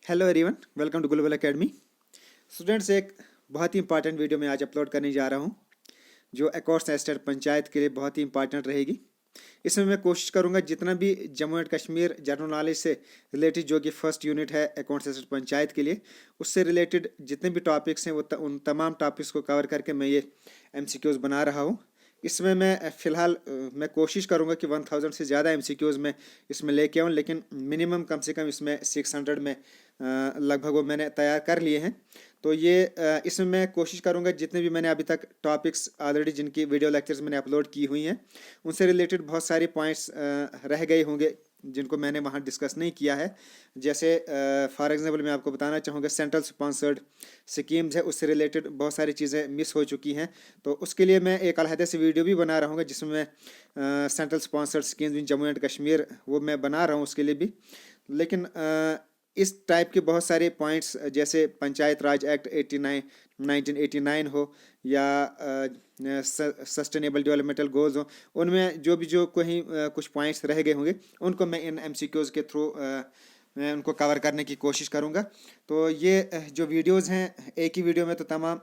Hello everyone, welcome to global academy. Students, एक बहुत ही important video मैं आज अपलोड करने जा रहा हूं जो अकॉर्ड्स एस्टेट पंचायत के लिए बहुत ही इंपॉर्टेंट रहेगी। इसमें मैं कोशिश करूंगा जितना भी Jammu and Kashmir general knowledge से रिलेटेड जो कि फर्स्ट यूनिट है अकाउंट्स एस्टेट पंचायत के लिए, उससे रिलेटेड जितने भी टॉपिक्स हैं उन तमाम टॉपिक्स को कवर करके मैं ये एमसीक्यूज़ बना रहा हूँ। इसमें मैं फ़िलहाल मैं कोशिश करूंगा कि 1000 से ज़्यादा एमसीक्यूज़ मैं इसमें लेके आऊँ, लेकिन मिनिमम कम से कम इसमें 600 में लगभग वो मैंने तैयार कर लिए हैं। तो ये इसमें मैं कोशिश करूंगा जितने भी मैंने अभी तक टॉपिक्स ऑलरेडी जिनकी वीडियो लेक्चर्स मैंने अपलोड की हुई हैं उनसे रिलेटेड बहुत सारे पॉइंट्स रह गए होंगे जिनको मैंने वहाँ डिस्कस नहीं किया है। जैसे फॉर एग्जांपल मैं आपको बताना चाहूँगा सेंट्रल स्पॉन्सर्ड स्कीम्स है, उससे रिलेटेड बहुत सारी चीज़ें मिस हो चुकी हैं। तो उसके लिए मैं एक अलहदे से वीडियो भी बना रहा हूँ जिसमें मैं central sponsored schemes in Jammu and Kashmir वो मैं बना रहा हूँ उसके लिए भी। लेकिन इस टाइप के बहुत सारे पॉइंट्स जैसे पंचायत राज एक्ट 1989 हो या सस्टेनेबल डेवलपमेंटल गोल्स हो, उनमें जो कहीं कुछ पॉइंट्स रह गए होंगे उनको मैं इन एमसीक्यूज़ के थ्रू मैं उनको कवर करने की कोशिश करूंगा। तो ये जो वीडियोस हैं एक ही वीडियो में तो तमाम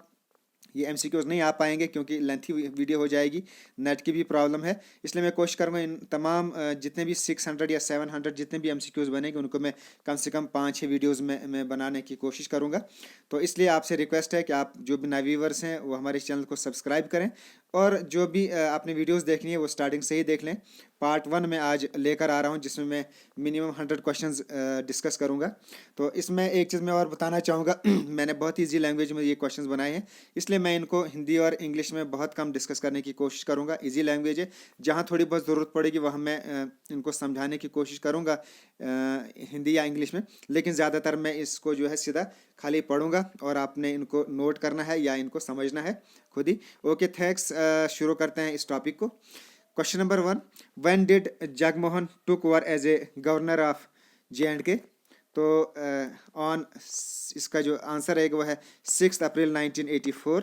ये एमसीक्यूज़ नहीं आ पाएंगे क्योंकि लेंथी वीडियो हो जाएगी, नेट की भी प्रॉब्लम है। इसलिए मैं कोशिश करूँगा इन तमाम जितने भी 600 या 700 जितने भी एमसीक्यूज़ बनेंगे उनको मैं कम से कम 5-6 वीडियोज़ में मैं बनाने की कोशिश करूँगा। तो इसलिए आपसे रिक्वेस्ट है कि आप जो भी नए व्यूवर्स हैं वो हमारे चैनल को सब्सक्राइब करें और जो भी आपने वीडियोज़ देखनी है वो स्टार्टिंग से ही देख लें। पार्ट 1 में आज लेकर आ रहा हूँ जिसमें मैं मिनिमम 100 क्वेश्चंस डिस्कस करूँगा। तो इसमें एक चीज़ मैं और बताना चाहूँगा मैंने बहुत ईजी लैंग्वेज में ये क्वेश्चंस बनाए हैं, इसलिए मैं इनको हिंदी और इंग्लिश में बहुत कम डिस्कस करने की कोशिश करूँगा। ईजी लैंग्वेज है, जहाँ थोड़ी बहुत ज़रूरत पड़ेगी वहाँ मैं इनको समझाने की कोशिश करूँगा हिंदी या इंग्लिश में, लेकिन ज़्यादातर मैं इसको जो है सीधा खाली पढ़ूंगा और आपने इनको नोट करना है या इनको समझना है खुद ही। Okay, thanks. शुरू करते हैं इस टॉपिक को। Question number 1, when did Jagmohan took over as a governor of JNK? तो ऑन इसका जो आंसर है वो है 6 April 1984।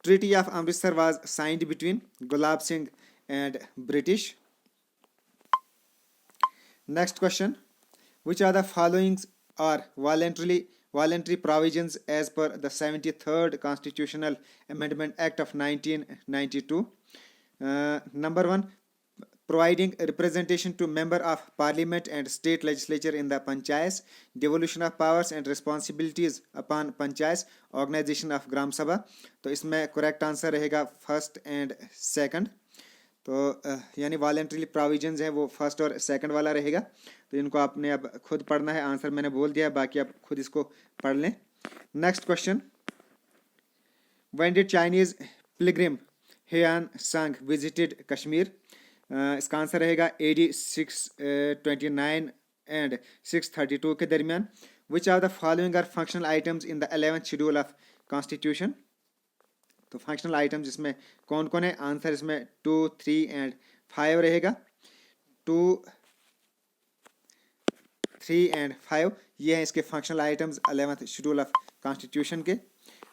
Treaty of Amritsar was signed between Gulab Singh and British. Next question, which are the following are voluntary provisions as per the 73rd Constitutional Amendment Act of 1992? Number 1, providing representation to member of parliament and state legislature in the panchayats, devolution of powers and responsibilities upon panchayats, organization of gram sabha। तो इसमें correct answer रहेगा first and second. तो यानी voluntary provisions है वो first और second वाला रहेगा। तो इनको आपने अब खुद पढ़ना है, आंसर मैंने बोल दिया है, बाकी आप खुद इसको पढ़ लें। Next question, when did Chinese pilgrim Hiuen Tsang visited Kashmir? इसका आंसर रहेगा AD 629 एंड 632 के दरमियान। Which are the following are functional items in the 11th schedule of constitution? तो फंक्शनल आइटम्स इसमें कौन कौन है? आंसर इसमें 2, 3 एंड 5 रहेगा। 2, 3 एंड 5 ये हैं इसके functional items 11th schedule of constitution के।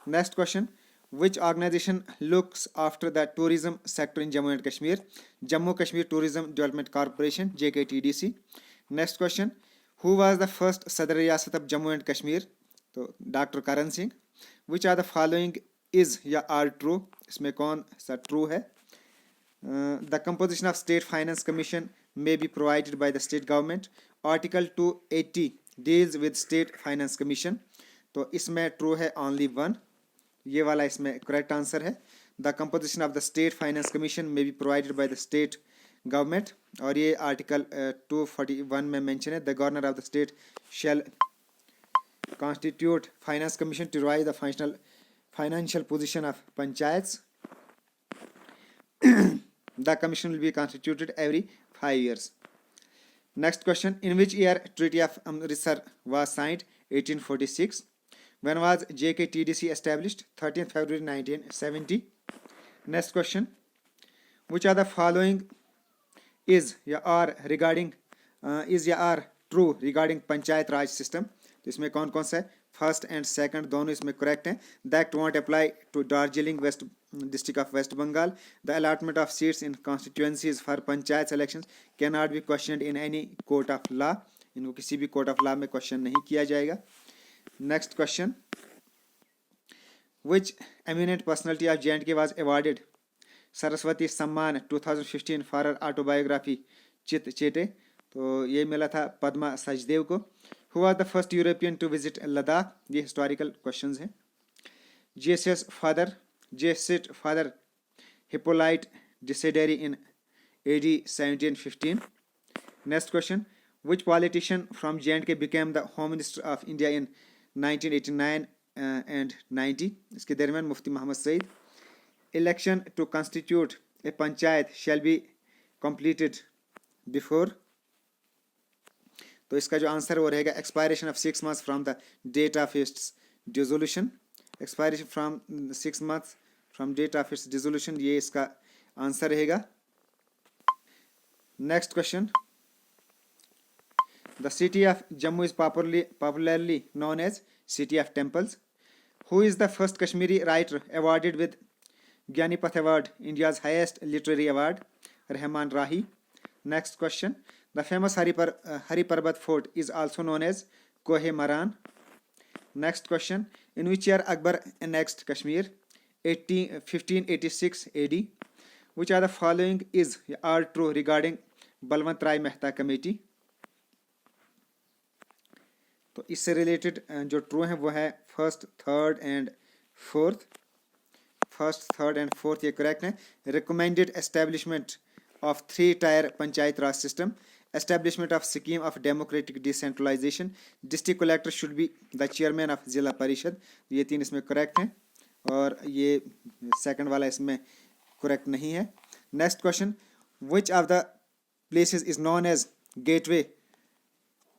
Next question, which organization looks after the tourism sector in Jammu and Kashmir? Jammu Kashmir tourism development corporation, JKTDC। Next question, who was the first Sadar Riyasat of Jammu and Kashmir? तो doctor Karan Singh. Which are the following is or are true? इसमें कौन सा true है? The composition of state finance commission may be provided by the state government. Article 280 deals with state finance commission. तो इसमें true है only one, ये वाला इसमें करेक्ट आंसर है। The composition of the state finance commission may be provided by the state government, और ये article 241 में मेंशन है। The governor of the state shall constitute finance commission to revise the financial position of panchayats. The commission will be constituted every 5 years. Next question, in which year Treaty of Amritsar was signed? 1846. When was JKTDC established? 13th February 1970. Next question, which are the following is या are regarding is या are true regarding panchayat Raj system? तो इसमें कौन कौन सा है? First and second दोनों इसमें करेक्ट हैं। The act won't apply to Darjeeling west district of west Bengal. The allotment of seats in constituencies for panchayat elections can not be questioned in any court of law. इनको किसी भी कोर्ट ऑफ लॉ में question नहीं किया जाएगा। Next question, which eminent personality of JNK was awarded Saraswati Samman 2015 for autobiography चित चेटे? तो ये मिला था पद्मा सचदेव को। Who was the first European to visit Ladakh? ये हिस्टोरिकल क्वेश्चंस हैं। Jesuit father Hippolyte Desideri in AD 1715. Next question, which politician from JNK became the Home Minister of India in 1989 and 90? इसके दरमियान मुफ्ती Mohammad Saeed. Election to constitute a panchayat shall be completed before? तो इसका जो answer वो रहेगा expiration of 6 months from the date of its dissolution. Expiration from 6 months from date of its dissolution, ये इसका answer रहेगा। Next question, the city of Jammu is popularly known as City of Temples. Who is the first Kashmiri writer awarded with Gyanipath Award, India's highest literary award? Rahman Rahi. Next question, the famous Hari Parbat Fort is also known as Kohe Maran. Next question, in which year Akbar annexed Kashmir? 1586 AD. Which are the following is all true regarding Balwant Rai Mehta committee? तो इससे related जो true है वो है first, third and fourth ये correct है। Recommended establishment of 3 tier panchayat raj system, establishment of scheme of democratic decentralisation, district collector should be the chairman of Zila Parishad. ये 3 इसमें करेक्ट हैं और ये सेकंड वाला इसमें करेक्ट नहीं है। Next question, which of the places is known as gateway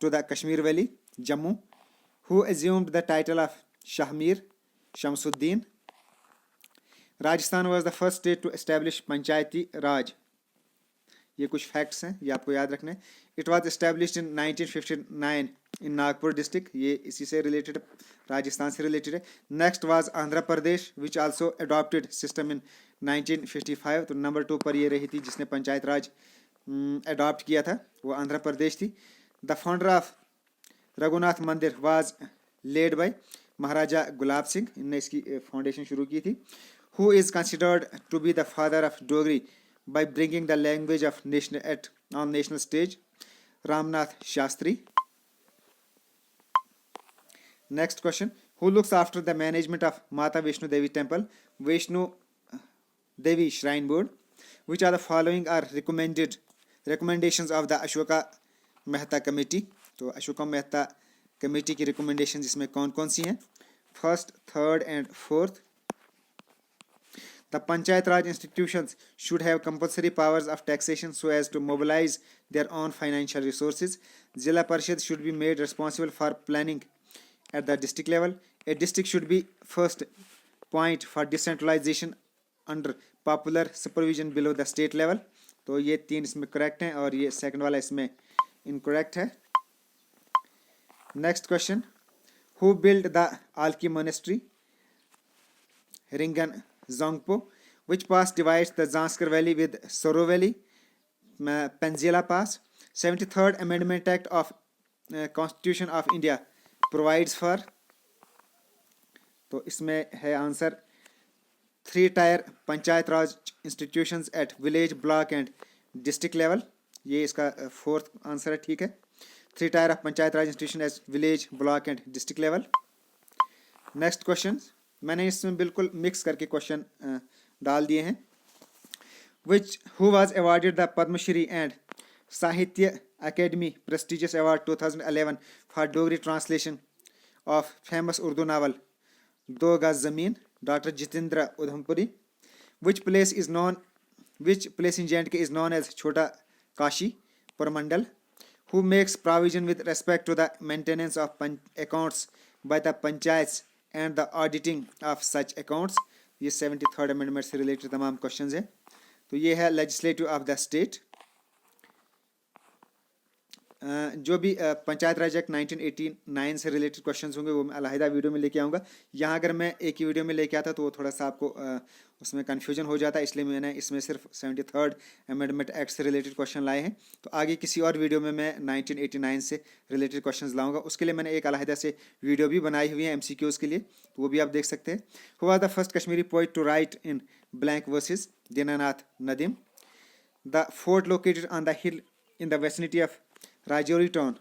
to the Kashmir Valley? Jammu. Who assumed the title of Shahmir? Shamsuddin. Rajasthan was the first state to establish Panchayati Raj. ये कुछ facts हैं, ये आपको याद रखने। It was established in 1959 in Nagpur district, ये इसी से रिलेटेड, राजस्थान से रिलेटेड है। Next was Andhra Pradesh which also adopted system in 1955, तो नंबर 2 पर ये रही थी जिसने पंचायत राज अडॉप्ट किया था, वो आंध्र प्रदेश थी। The founder of Raghunath Mandir was laid by Maharaja Gulab Singh, इनने इसकी फाउंडेशन शुरू की थी। Who is considered to be the father of Dogri by bringing the language of on national stage? Ramnath Shastri. Next question, who looks after the management of Mata Vaishno Devi Temple? Vaishno Devi Shrine Board. Which are the following are recommendations of the Ashoka Mehta Committee? तो Ashoka Mehta committee की recommendation इसमें कौन कौन सी हैं? First, third and fourth. The Panchayat Raj institutions should have compulsory powers of taxation so as to mobilize their own financial resources. Zilla Parishad should be made responsible for planning at the district level. A district should be first point for decentralization under popular supervision below the state level. तो ये 3 इसमें correct हैं और ये second वाला इसमें incorrect है। Next question, who built the Alki Monastery? Ringan Zongpo. Which pass divides the Zanskar Valley with Soro Valley? Penzela Pass. 73rd Amendment Act of Constitution of India provides for, तो इसमें है answer 3 tier panchayat raj institutions at village, block and district level. ये इसका fourth answer है, ठीक है। 3 tier of panchayat raj institution at village, block and district level. Next question, मैंने इसमें बिल्कुल मिक्स करके क्वेश्चन डाल दिए हैं। Who was awarded the Padma Shri and Sahitya academy prestigious award 2011 for Dogri translation of famous Urdu novel 2 Gaz Zameen? Doctor Jitendra Udhampuri. Which place in JNK is known as Chhota Kashi Parmandal? Who makes provision with respect to the maintenance of accounts by the panchayats and the auditing of such accounts? ये 73rd amendment से related तमाम questions हैं। तो ये है legislative of the state. जो भी पंचायत राज act 1989 से रिलेटेड क्वेश्चंस होंगे वो मैं अलहदा वीडियो में लेके आऊँगा। यहाँ अगर मैं एक ही वीडियो में लेके आता तो वो थोड़ा सा आपको उसमें कन्फ्यूजन हो जाता है, इसलिए मैंने इसमें सिर्फ 73rd अमेंडमेंट एक्ट से रिलेटेड क्वेश्चन लाए हैं। तो आगे किसी और वीडियो में मैं 1989 से रिलेटेड क्वेश्चन लाऊंगा, उसके लिए मैंने एक अलहदा से वीडियो भी बनाई हुई है MCQs के लिए, तो वो भी आप देख सकते हैं। Who was the first Kashmiri poet to write in blank verses? Dinanath Nadim. The fort located on the hill in the vicinity of Rajouri town,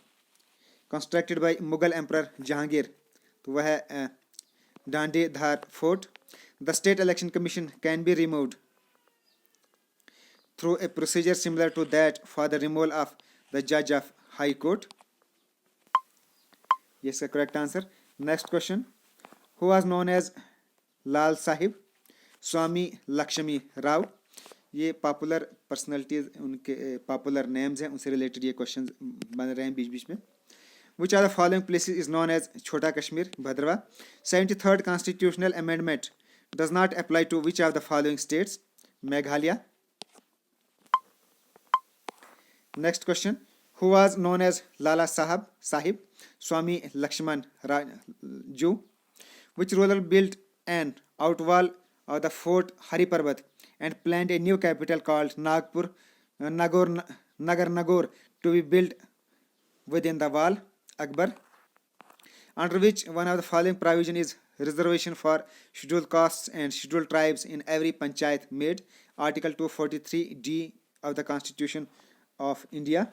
constructed by Mughal Emperor Jahangir, तो वह है डांडे धार fort. The state election commission can be removed through a procedure similar to that for the removal of the judge of high court. ये इसका correct answer. Next question. Who was known as लाल साहिब? स्वामी लक्ष्मी राव। ये popular personalities, उनके popular names हैं, उनसे related ये question बन रहे हैं बीच बीच में। Which are the following places is known as Chhota Kashmir? Bhaderwah. 73rd constitutional amendment does not apply to which of the following states? Meghalaya. Next question. Who was known as Lala Sahib? Swami Lakshman Joo. Which ruler built an outwall of the fort Hari Parbat and planned a new capital called Nagar to be built within the wall? Akbar. Under which one of the following provision is reservation for scheduled castes and scheduled tribes in every panchayat made? Article 243D of the Constitution of India.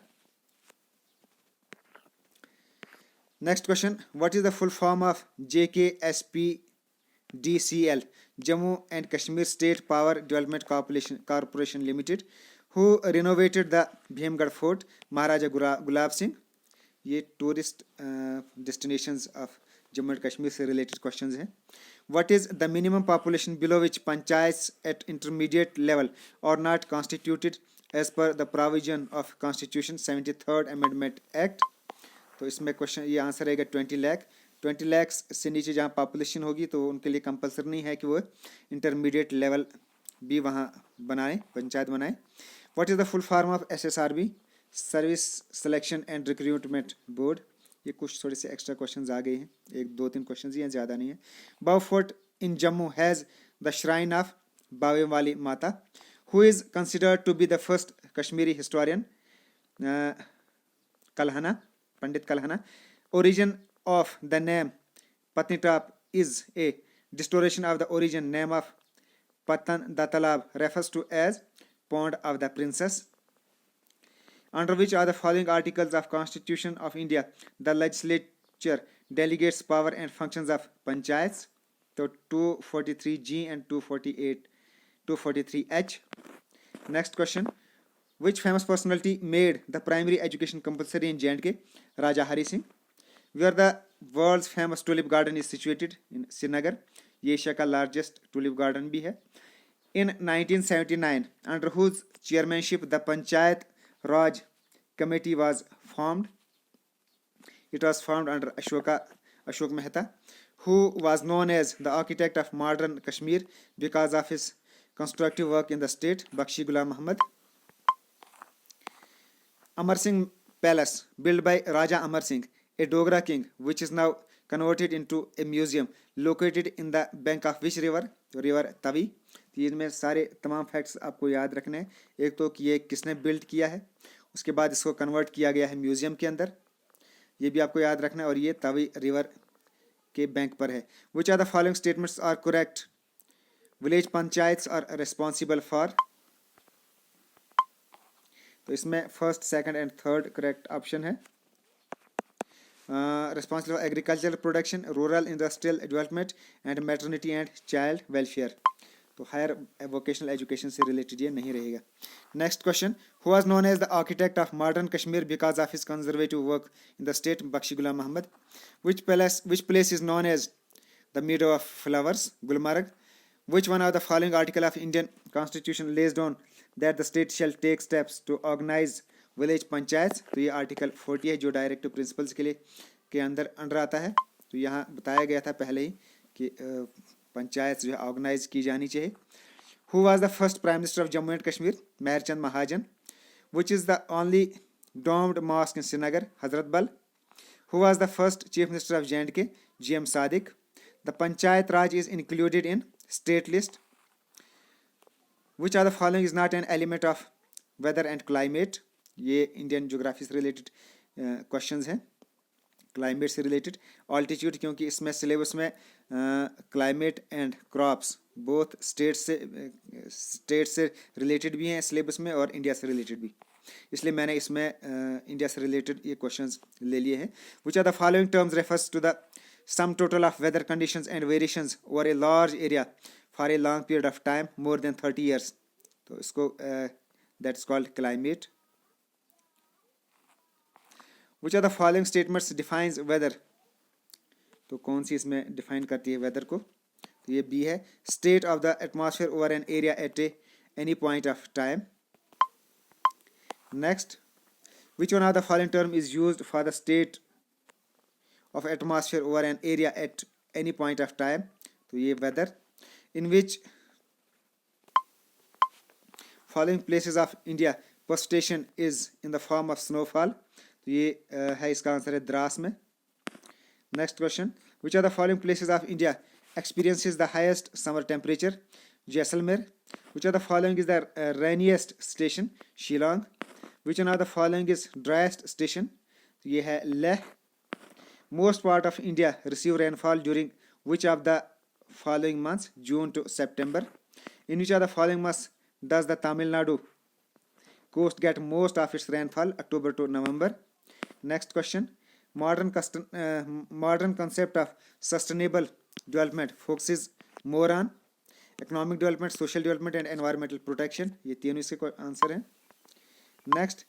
Next question. What is the full form of JKSPDCL? Jammu and Kashmir State Power Development Corporation Limited. Who renovated the Bhimgarh Fort? Maharaja Gulab Singh. ये tourist destinations of Jammu and Kashmir से related questions हैं। What is the minimum population below which panchayats at intermediate level are not constituted as per the provision of constitution 73rd amendment act? तो इसमें question ये answer रहेगा 20 लाख। 20 लाख से नीचे जहाँ पॉपुलेशन होगी तो उनके लिए कंपलसरी नहीं है कि वो इंटरमीडिएट लेवल भी वहाँ बनाएं, पंचायत बनाएं। What is the full form of SSRB? Service selection and recruitment board. ये कुछ थोड़े से एक्स्ट्रा क्वेश्चंस आ गए हैं, एक दो तीन क्वेश्चंस ही हैं, ज़्यादा नहीं है। Bahu fort in Jammu has the shrine of Bawe Wali Mata. Who is considered to be the first Kashmiri historian? Kalhana, Pandit Kalhana. Origin of the name Patnitop is a distortion of the origin name of Patan da Talab refers to as Pond of the Princess. Under which are the following articles of Constitution of India the legislature delegates power and functions of panchayats? So 243G and 243H. Next question. Which famous personality made the primary education compulsory in J&K? Raja Hari Singh. Where the world's famous tulip garden is situated? In Srinagar. ये Asia का largest tulip garden भी है। In 1979, under whose chairmanship the Panchayat Raj Committee was formed? It was formed under Ashok Mehta, who was known as the architect of modern Kashmir because of his constructive work in the state? Bakshi Ghulam Muhammad. Amar Singh Palace, built by Raja Amar Singh, a Dogra king, which is now converted into a museum, located in the bank of which river? River Tavi. इनमें सारे तमाम facts आपको याद रखने हैं। एक तो कि ये किसने बिल्ड किया है, उसके बाद इसको कन्वर्ट किया गया है म्यूजियम के अंदर, ये भी आपको याद रखना है, और ये तवी रिवर के बैंक पर है। Which are the following statements are correct? Village panchayats are responsible for? तो इसमें first, second and third correct option है। Responsible for agricultural production, rural industrial development and maternity and child welfare. तो higher vocational education से related ये नहीं रहेगा। Next question. Who was known as the architect of modern Kashmir because of his conservative work in the state? Bakshi Ghulam Mohammad. Which place is known as the meadow of flowers? Gulmarg. Which one of the following article of Indian constitution lays on that the state shall take steps to organise village panchayat? तो ये article 40 है जो directive principles के लिए के under आता है। तो यहाँ बताया गया था पहले ही कि पंचायत जो है ऑर्गेनाइज की जानी चाहिए। Who was the first prime minister of Jammu and Kashmir? Mehr Chand Mahajan. Which is the only domed mosque in Srinagar, Hazrat Bal. Who was the first Chief Minister of J&K? G.M. Sadiq. The Panchayat Raj is included in state list. Which of the following is not an element of weather and climate? ये Indian geography से related questions हैं, climate से related. Altitude, क्योंकि इसमें syllabus में climate and crops both state से related भी हैं सिलेबस में और इंडिया से रिलेटेड भी, इसलिए मैंने इसमें इंडिया से रिलेटेड ये क्वेश्चंस ले लिए हैं. Which are the following terms refers to the sum total of weather conditions and variations over a large area for a long period of time more than 30 years. तो इसको that is called climate. Which are the following statements defines weather. तो कौन सी इसमें define करती है weather को? तो ये बी है, state of the atmosphere over an area at any point of time. Next, which one of the following term is used for the state of atmosphere over an area at any point of time? तो ये weather. In which following places of India precipitation is in the form of snowfall? तो ये है, इसका answer है द्रास में. Next question, which of the following places of India experiences the highest summer temperature? Jaisalmer. Which of the following is the rainiest station? Shillong. Which one of the following is driest station? ये है Leh. Most part of India receive rainfall during which of the following months? June to September. In which of the following months does the Tamil Nadu coast get most of its rainfall? October to November. Next question, modern concept of sustainable development focuses more on economic development, social development and environmental protection. ये तीनों इसके answer हैं. Next,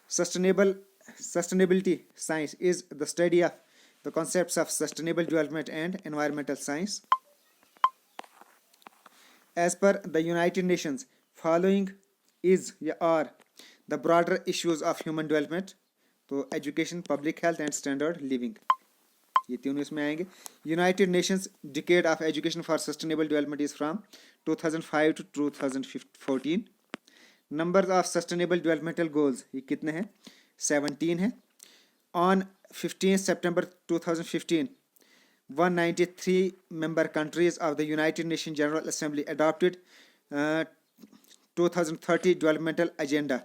sustainability science is the study of the concepts of sustainable development and environmental science. As per the United Nations, following is are the broader issues of human development. तो education, public health and standard living, ये तीनों इसमें आएंगे. United Nations Decade of Education for Sustainable Development is from 2005 to 2014. Number of Sustainable Developmental Goals ये कितने हैं? 17 हैं. On 15 September 2015, 193 member countries of the United Nations General Assembly adopted 2030 Developmental Agenda.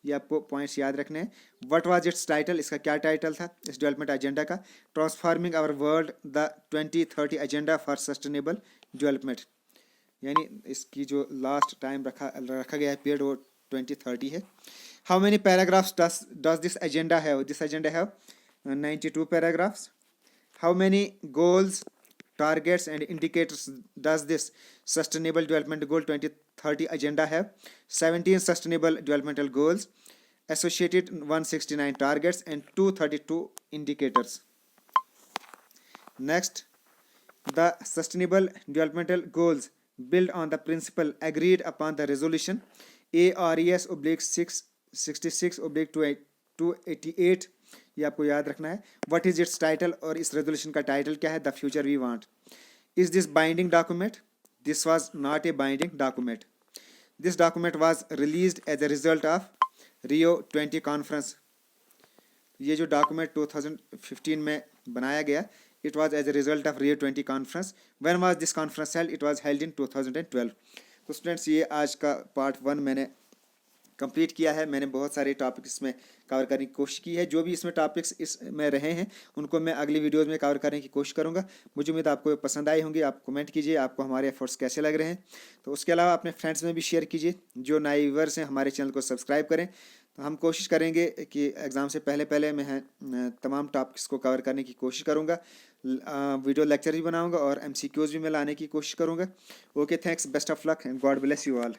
ये आपको पॉइंट्स याद रखने हैं. व्हाट वाज इट्स टाइटल, इसका क्या टाइटल था इस डेवलपमेंट एजेंडा का? Transforming our world the 2030 agenda for sustainable development. यानी इसकी जो लास्ट टाइम रखा गया है पीरियड वो 2030 है. How many paragraphs does this agenda have? This agenda have 92 paragraphs. How many goals, targets and indicators does this sustainable development goal 2030 agenda have? 17 sustainable developmental goals, associated 169 targets and 232 indicators. Next, the sustainable developmental goals build on the principle agreed upon the resolution ARES/666/288. ये आपको याद रखना है. What is it's title, और इस resolution का title क्या है? The future we want. Is this binding document? This was not a binding document. This document was released as a result of Rio 20 conference. ये जो डॉक्यूमेंट 2015 में बनाया गया, it was as a result of Rio 20 conference. When was this conference held? It was held in 2012. तो students, ये आज का part 1 मैंने कंप्लीट किया है. मैंने बहुत सारे टॉपिक्स इसमें कवर करने की कोशिश की है. जो भी इसमें टॉपिक्स इसमें रहे हैं उनको मैं अगली वीडियोज़ में कवर करने की कोशिश करूंगा. मुझे उम्मीद आपको पसंद आई होंगी. आप कमेंट कीजिए आपको हमारे एफर्ट्स कैसे लग रहे हैं. तो उसके अलावा अपने फ्रेंड्स में भी शेयर कीजिए. जो नए व्यूअर्स हैं हमारे चैनल को सब्सक्राइब करें. तो हम कोशिश करेंगे कि एग्ज़ाम से पहले मैं तमाम टॉपिक्स को कवर करने की कोशिश करूँगा. वीडियो लेक्चर भी बनाऊँगा और MCQs भी मैं लाने की कोशिश करूँगा. Okay, thanks, best of luck and God bless you all.